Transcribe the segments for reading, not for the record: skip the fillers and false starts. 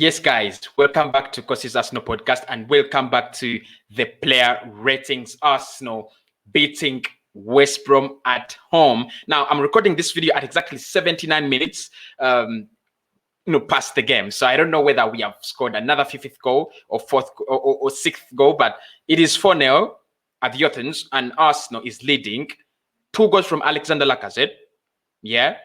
Yes, guys, welcome back to Coach's Arsenal podcast and welcome back to the player ratings. Arsenal beating West Brom at home. Now, I'm recording this video at exactly 79 minutes past the game. So I don't know whether we have scored another fifth goal or fourth or sixth goal, but it is 4-0 at the Athens and Arsenal is leading. 2 goals from Alexander Lacazette. Yeah.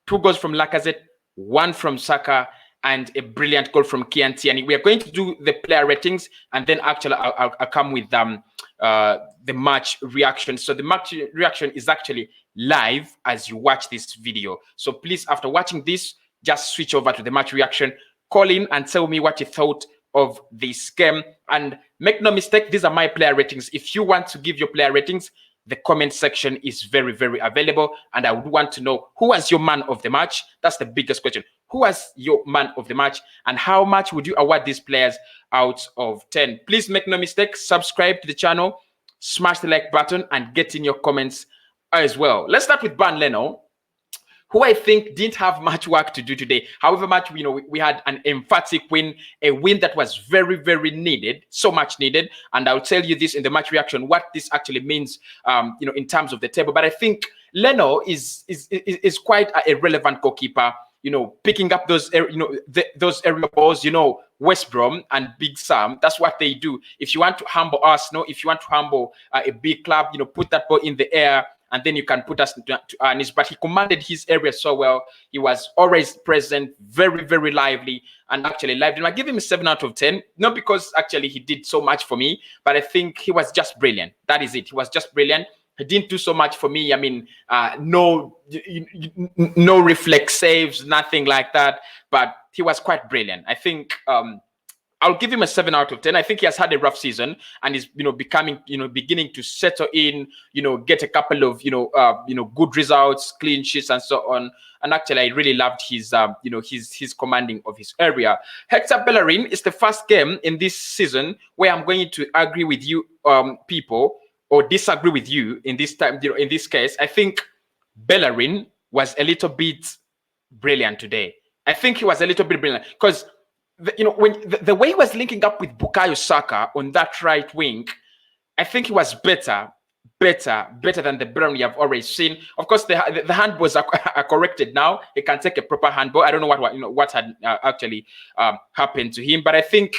2 goals from Lacazette, 1 from Saka, and a brilliant goal from Tierney. We are going to do the player ratings, and then actually I'll come with the match reaction. So the match reaction is actually live as you watch this video. So please, after watching this, just switch over to the match reaction, call in and tell me what you thought of this game. And make no mistake, these are my player ratings. If you want to give your player ratings, the comment section is very, very available. And I would want to know who was your man of the match. That's the biggest question. Who was your man of the match? And how much would you award these players out of 10? Please make no mistake, subscribe to the channel, smash the like button, and get in your comments as well. Let's start with Ban Leno, who I think didn't have much work to do today. However much, we had an emphatic win, a win that was very, very needed, so much needed. And I'll tell you this in the match reaction, what this actually means, in terms of the table. But I think Leno is quite a relevant goalkeeper. Picking up those, those aerial balls. West Brom and Big Sam, that's what they do. If you want to humble Arsenal, if you want to humble a big club, put that ball in the air, and then you can put us to earnest. But he commanded his area so well. He was always present, very, very lively, and actually lively. And I give him a 7 out of 10, not because actually he did so much for me, but I think he was just brilliant. That is it. He was just brilliant. He didn't do so much for me. I mean, no reflex saves, nothing like that. But he was quite brilliant. I think I'll give him a 7 out of 10. I think he has had a rough season and is, beginning to settle in, get a couple of, good results, clean sheets and so on. And actually, I really loved his, his commanding of his area. Hector Bellerin is the first game in this season where I'm going to agree with you, people, or disagree with you in this time, in this case. I think Bellerin was a little bit brilliant today. I think he was a little bit brilliant because when the way he was linking up with Bukayo Saka on that right wing, I think he was better than the Bellerin you have already seen. Of course, the handballs are corrected now. He can take a proper handball. I don't know what had actually happened to him, but I think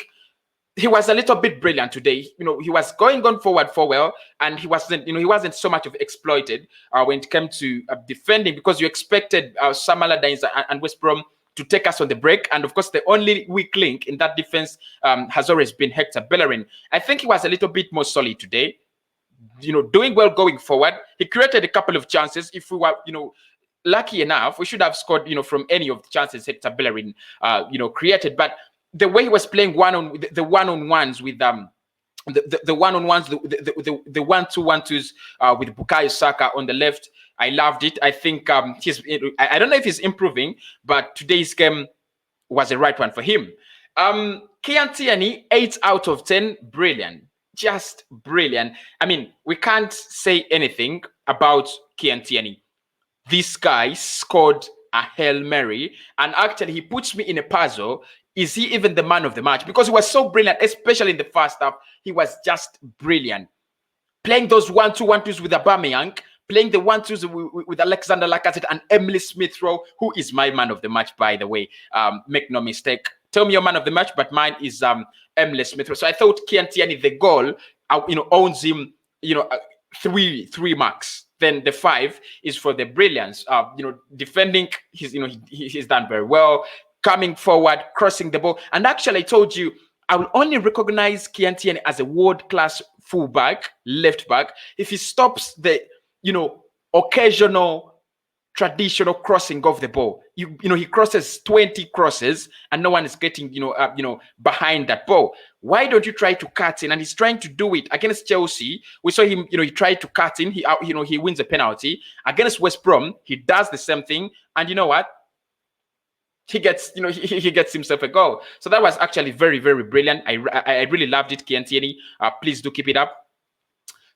he was a little bit brilliant today. He was going on forward for well, and he wasn't so much of exploited when it came to defending, because you expected Sam Allardyce and West Brom to take us on the break. And of course, the only weak link in that defense has always been Hector Bellerin. I think he was a little bit more solid today, doing well going forward. He created a couple of chances. If we were, lucky enough, we should have scored, from any of the chances Hector Bellerin, created. But the way he was playing the one-on-ones with the one-on-ones, the 1-2-1-2s with Bukayo Saka on the left, I loved it. I think I don't know if he's improving, but today's game was the right one for him. Tierney, 8 out of 10, brilliant, just brilliant. I mean, we can't say anything about Tierney. This guy scored a Hail Mary, and actually he puts me in a puzzle. Is he even the man of the match? Because he was so brilliant, especially in the first half. He was just brilliant. Playing those 1-2-1-2s with Aubameyang, playing the 1-2s with Alexander Lacazette and Emily Smith-Rowe, who is my man of the match, by the way. Make no mistake. Tell me your man of the match, but mine is Emily Smith-Rowe. So I thought Tierney, the goal, owns him, 3 marks. Then the 5 is for the brilliance. Defending, he's done very well. Coming forward, crossing the ball. And actually, I told you, I will only recognize Tierney as a world-class fullback, left back, if he stops the, occasional traditional crossing of the ball. He crosses 20 crosses and no one is getting, behind that ball. Why don't you try to cut in? And he's trying to do it against Chelsea. We saw him, he tried to cut in. He wins a penalty. Against West Brom, he does the same thing. And you know what? He gets, he gets himself a goal. So that was actually very, very brilliant. I really loved it, Tierney. Please do keep it up.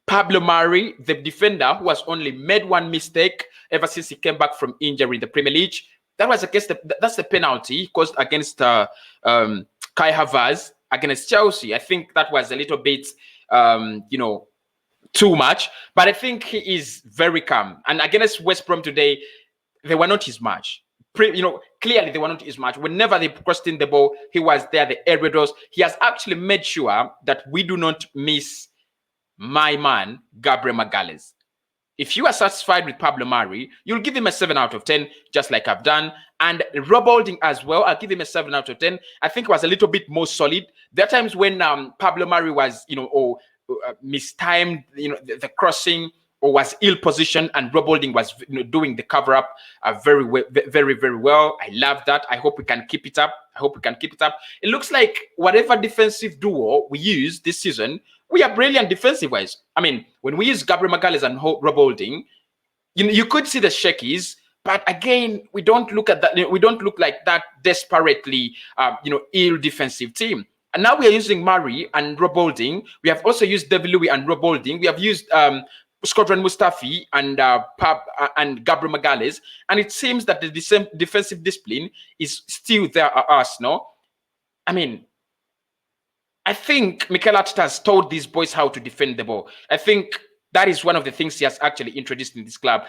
Pablo Mari, the defender who has only made one mistake ever since he came back from injury in the Premier League, That was against that's the penalty caused against Kai Havertz against Chelsea. I think that was a little bit, too much. But I think he is very calm. And against West Brom today, they were not his match. Clearly they were not his match. Whenever they crossed in the ball, he was there, the aerials. He has actually made sure that we do not miss my man, Gabriel Magalhaes. If you are satisfied with Pablo Mari, you'll give him a 7 out of 10, just like I've done. And Rob Holding as well, I'll give him a 7 out of 10. I think it was a little bit more solid. There are times when Pablo Mari was, mistimed, the crossing, or was ill positioned, and Rob Holding was doing the cover up very, very, very well. I love that. I hope we can keep it up. It looks like whatever defensive duo we use this season, we are brilliant defensive wise. I mean, when we use Gabriel Magalhaes and Rob Holding, you could see the shakies, but again, we don't look at that. We don't look like that desperately, ill defensive team. And now we are using Murray and Rob Holding. We have also used David Louis and Rob Holding. We have used Squadron Mustafi and and Gabriel Magalhaes, and it seems that the defensive discipline is still there at Arsenal. I mean, I think Mikel Arteta has taught these boys how to defend the ball. I think that is one of the things he has actually introduced in this club.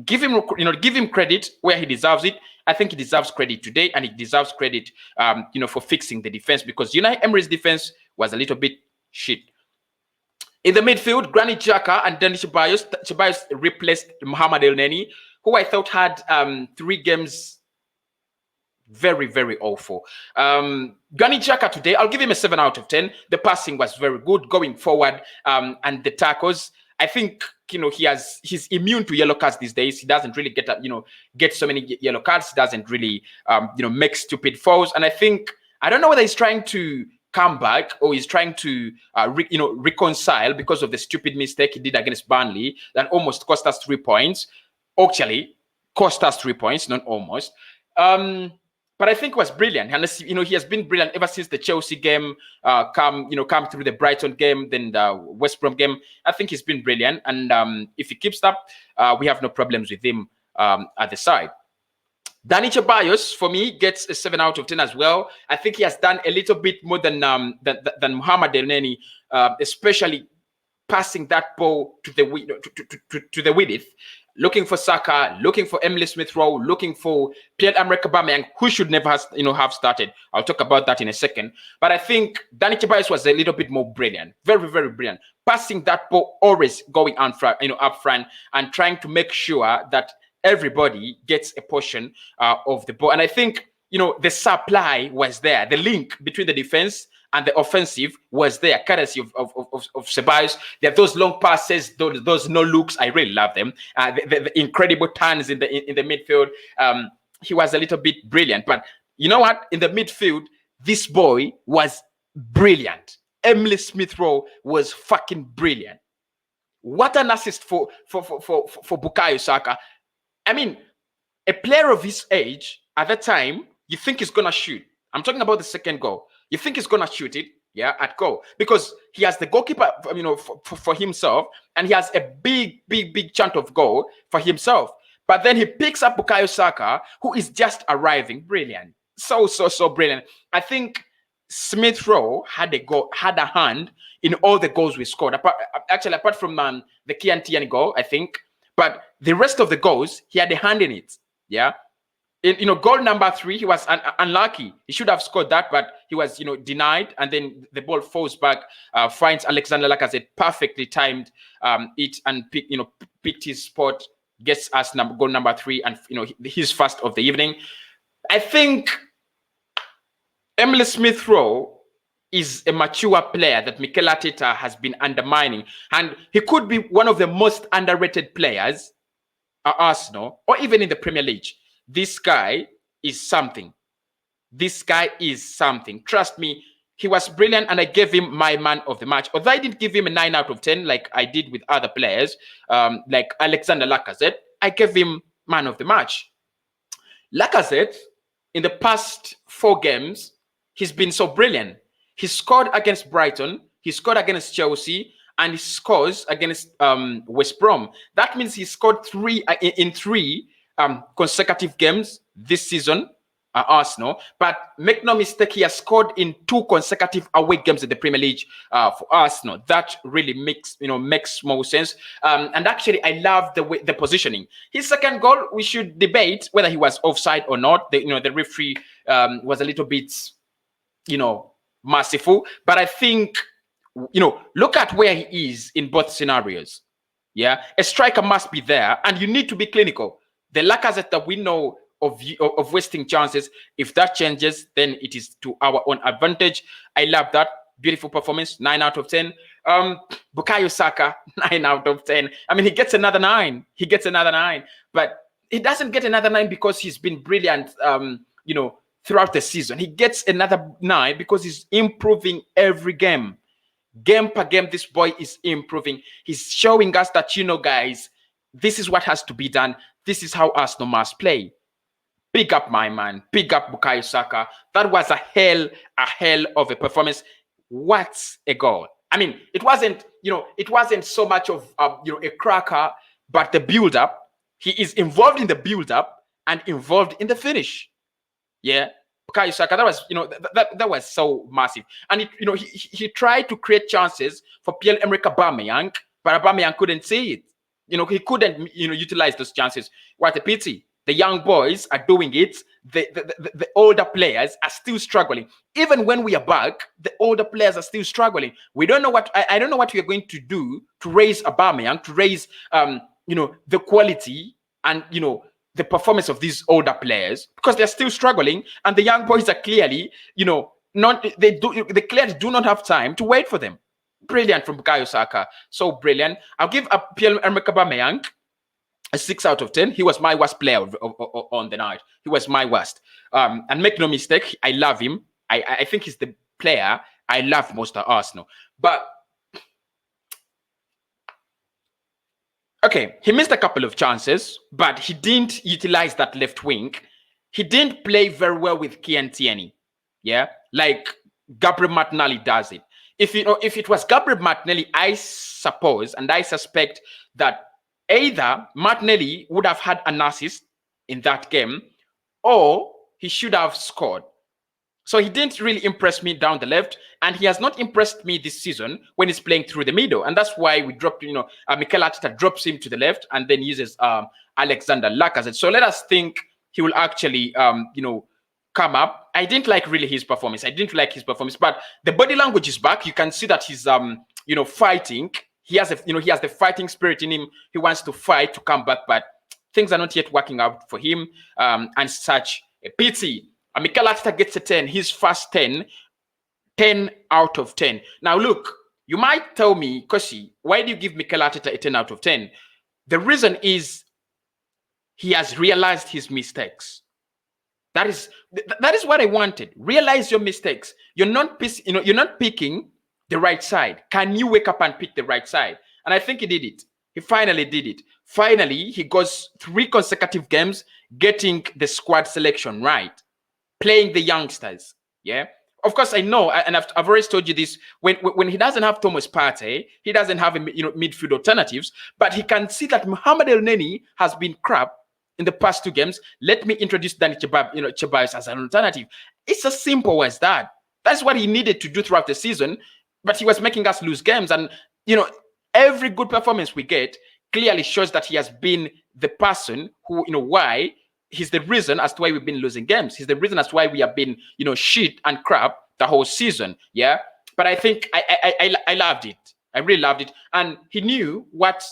Give him credit where he deserves it. I think he deserves credit today, and he deserves credit, for fixing the defense, because Unai Emery's defense was a little bit shit. In the midfield, Granit Xhaka and Dani Ceballos. Ceballos replaced Mohamed Elneny, who I thought had 3 games very, very awful. Granit Xhaka today, I'll give him a 7 out of 10. The passing was very good going forward, and the tackles. I think he's immune to yellow cards these days. He doesn't really get so many yellow cards. He doesn't really make stupid fouls. And I don't know whether he's trying to come back or he's trying to reconcile because of the stupid mistake he did against Burnley that almost cost us 3 points. Actually, cost us 3 points, not almost. But I think it was brilliant. And he has been brilliant ever since the Chelsea game, come through the Brighton game, then the West Brom game. I think he's been brilliant. And if he keeps up, we have no problems with him at the side. Dani Ceballos, for me, gets a 7 out of 10 as well. I think he has done a little bit more than Mohamed Elneny, especially passing that ball to the width. Looking for Saka, looking for Emile Smith-Rowe, looking for Pierre-Emerick Aubameyang, who should never have started. I'll talk about that in a second. But I think Dani Ceballos was a little bit more brilliant, very, very brilliant. Passing that ball, always going up front, and trying to make sure that everybody gets a portion of the ball. And I think the supply was there, the link between the defense and the offensive was there, courtesy of Ceballos. There are those long passes, those no looks. I really love them. The incredible turns in the midfield. He was a little bit brilliant. But you know what? In the midfield, this boy was brilliant. Emile Smith-Rowe was fucking brilliant. What an assist for Bukayo Saka. I mean, a player of his age at that time, you think he's gonna shoot. I'm talking about the second goal. You think he's gonna shoot it, at goal, because he has the goalkeeper, for himself, and he has a big chunk of goal for himself. But then he picks up Bukayo Saka, who is just arriving. Brilliant, so brilliant. I think Smith-Rowe had a hand in all the goals we scored. Apart from the Kian Tierney goal, I think, but the rest of the goals he had a hand in it. Yeah. Goal number 3, he was unlucky. He should have scored that, but he was, denied. And then the ball falls back, finds Alexander Lacazette, perfectly timed it, and picked his spot, gets us goal number 3, and his first of the evening. I think Emile Smith-Rowe is a mature player that Mikel Arteta has been undermining, and he could be one of the most underrated players at Arsenal or even in the Premier League. This guy is something. Trust me, he was brilliant, and I gave him my man of the match. Although I didn't give him a 9 out of 10 like I did with other players, like Alexander Lacazette, I gave him man of the match. Lacazette, in the past 4 games, he's been so brilliant. He scored against Brighton, he scored against Chelsea, and he scores against West Brom. That means he scored 3 in 3 consecutive games this season, Arsenal. But make no mistake, he has scored in 2 consecutive away games in the Premier League for Arsenal. That really makes more sense. And actually, I love the positioning. His second goal, we should debate whether he was offside or not. The referee was a little bit, merciful. But I think, look at where he is in both scenarios. Yeah, a striker must be there, and you need to be clinical. The Lacazette that we know of wasting chances, if that changes, then it is to our own advantage. I love that. Beautiful performance, 9 out of 10. Bukayo Saka, 9 out of 10. I mean, he gets another 9. But he doesn't get another 9 because he's been brilliant, throughout the season. He gets another 9 because he's improving every game. Game per game, this boy is improving. He's showing us that, guys, this is what has to be done. This is how Arsenal must play. Big up, my man. Big up, Bukayo Saka. That was a hell of a performance. What a goal. I mean, it wasn't so much of, a cracker, but the build-up. He is involved in the build-up and involved in the finish. Yeah. Bukayo Saka, that was, that was so massive. And, he tried to create chances for Pierre-Emerick Aubameyang, but Aubameyang couldn't see it. He couldn't, utilize those chances. What a pity. The young boys are doing it. The older players are still struggling. Even when we are back, the older players are still struggling. We don't know what I don't know what we are going to do to raise Aubameyang, to raise the quality and the performance of these older players, because they're still struggling, and the young boys are clearly they clearly do not have time to wait for them. Brilliant from Bukayo Saka, so brilliant. I'll give Pierre-Emerick Aubameyang a 6 out of 10. He was my worst player on the night. He was my worst. And make no mistake, I love him. I think he's the player I love most at Arsenal. But okay, he missed a couple of chances, but he didn't utilize that left wing. He didn't play very well with Kian Tierney. Yeah, like Gabriel Martinelli does it. If it was Gabriel Martinelli, I suppose and I suspect that either Martinelli would have had an assist in that game, or he should have scored. So he didn't really impress me down the left, and he has not impressed me this season when he's playing through the middle. And that's why we dropped, Mikel Arteta drops him to the left and then uses Alexander Lacazette. So let us think he will actually, come up. I didn't like really his performance. But the body language is back. You can see that he's, fighting. He has the fighting spirit in him. He wants to fight to come back, but things are not yet working out for him. And such a pity. Mikel Arteta gets a 10. His first 10 out of 10. Now, look, you might tell me, Kosi, why do you give Mikel Arteta a 10 out of 10? The reason is he has realized his mistakes. That is what I wanted. Realize your mistakes. You're not picking the right side. Can you wake up and pick the right side? And I think he did it. He finally did it. Finally, he goes 3 consecutive games getting the squad selection right, playing the youngsters. Yeah. Of course, I know, and I've already told you this. When he doesn't have Thomas Partey, he doesn't have midfield alternatives. But he can see that Mohamed Elneny has been crap in the past 2 games. Let me introduce Danny Ceballos as an alternative. It's as simple as that. That's what he needed to do throughout the season. But he was making us lose games, and every good performance we get clearly shows that he has been the person who, why. He's the reason as to why we've been losing games. He's the reason as to why we have been, shit and crap the whole season. Yeah. But I think I loved it. I really loved it. And he knew what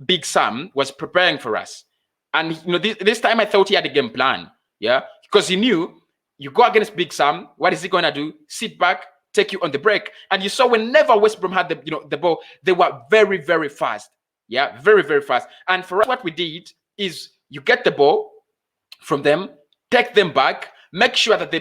Big Sam was preparing for us. And, this time I thought he had a game plan. Yeah. Because he knew you go against Big Sam. What is he going to do? Sit back, take you on the break. And you saw whenever Westbrom had the ball, they were very, very fast. Yeah. Very, very fast. And for us, what we did is you get the ball from them, take them back, make sure that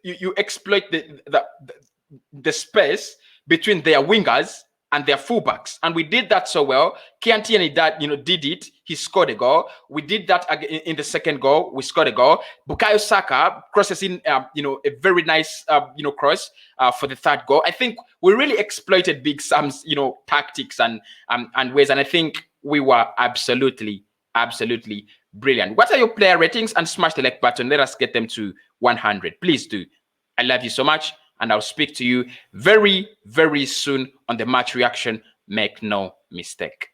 you exploit the space between their wingers and their fullbacks. And we did that so well. Kian Tierney did it. He scored a goal. We did that in the second goal. We scored a goal. Bukayo Saka crosses in, a very nice, cross for the third goal. I think we really exploited Big Sam's, tactics and ways. And I think we were absolutely brilliant. What are your player ratings? And smash the like button. Let us get them to 100. Please do. I love you so much, and I'll speak to you very, very soon on the match reaction. Make no mistake.